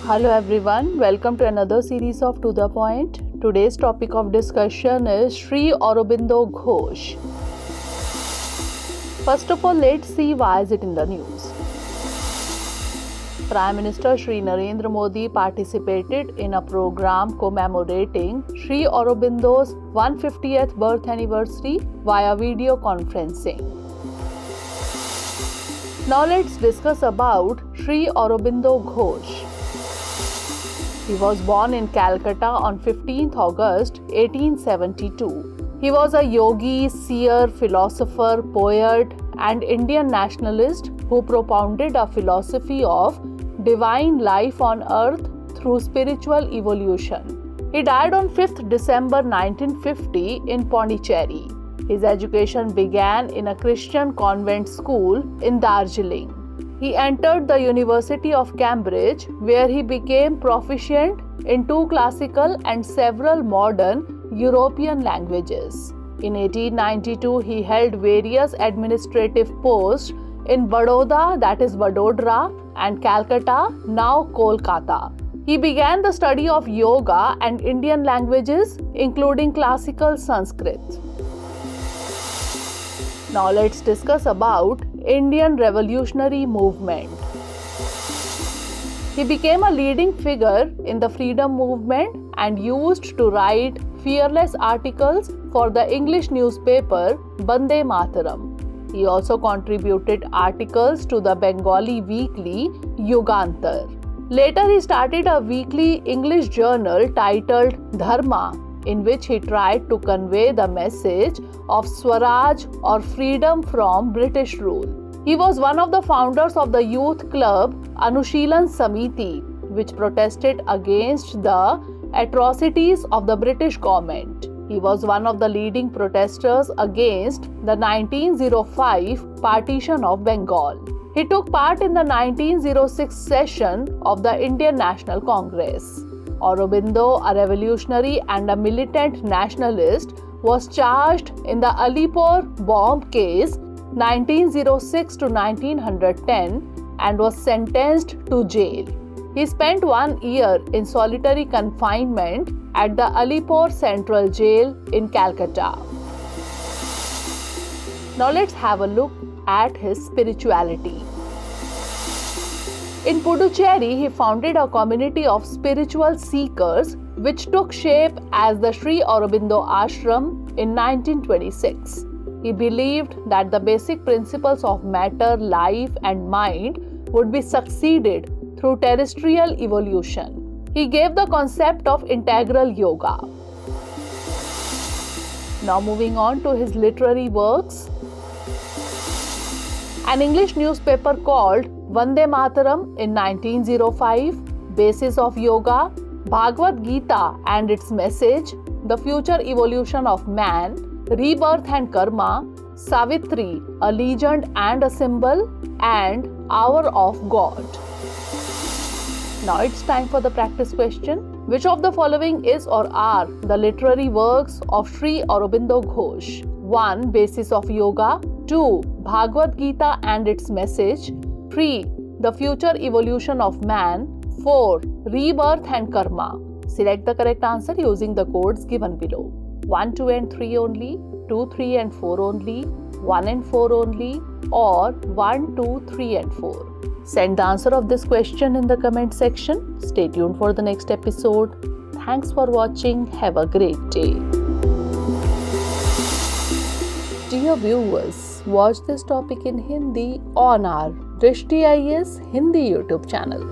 Hello everyone, welcome to another series of To The Point. Today's topic of discussion is Sri Aurobindo Ghosh. First of all, let's see why is it in the news. Prime Minister Sri Narendra Modi participated in a program commemorating Sri Aurobindo's 150th birth anniversary via video conferencing. Now let's discuss about Sri Aurobindo Ghosh. He was born in Calcutta on 15th August 1872. He was a yogi, seer, philosopher, poet, and Indian nationalist who propounded a philosophy of divine life on earth through spiritual evolution. He died on 5th December 1950 in Pondicherry. His education began in a Christian convent school in Darjeeling. He entered the University of Cambridge, where he became proficient in 2 classical and several modern European languages. In 1892, he held various administrative posts in Baroda, that is Vadodara, and Calcutta, now Kolkata. He began the study of yoga and Indian languages, including classical Sanskrit. Now let's discuss about Indian revolutionary movement. He became a leading figure in the freedom movement and used to write fearless articles for the English newspaper Bande Mataram. He also contributed articles to the Bengali weekly Yugantar. Later he started a weekly English journal titled Dharma, in which he tried to convey the message of Swaraj or freedom from British rule. He was one of the founders of the youth club Anushilan Samiti, which protested against the atrocities of the British government. He was one of the leading protesters against the 1905 partition of Bengal. He took part in the 1906 session of the Indian National Congress. Aurobindo, a revolutionary and a militant nationalist, was charged in the Alipore bomb case 1906 to 1910 and was sentenced to jail. He spent 1 year in solitary confinement at the Alipore Central Jail in Calcutta. Now let's have a look at his spirituality. In Puducherry, he founded a community of spiritual seekers which took shape as the Sri Aurobindo Ashram in 1926. He believed that the basic principles of matter, life, and mind would be succeeded through terrestrial evolution. He gave the concept of integral yoga. Now moving on to his literary works. An English newspaper called Vande Mataram in 1905, Basis of Yoga, Bhagavad Gita and its message, The Future Evolution of Man, Rebirth and Karma, Savitri, a legend and a symbol, and Hour of God. Now it's time for the practice question. Which of the following is or are the literary works of Sri Aurobindo Ghosh? 1. Basis of Yoga. 2. Bhagavad Gita and its message. 3. The Future Evolution of Man. 4. Rebirth and Karma. Select the correct answer using the codes given below. 1, 2 and 3 only, 2, 3 and 4 only, 1 and 4 only, or 1, 2, 3 and 4. Send the answer of this question in the comment section. Stay tuned for the next episode. Thanks for watching. Have a great day. Dear viewers, watch this topic in Hindi on our Drishti IAS Hindi YouTube channel.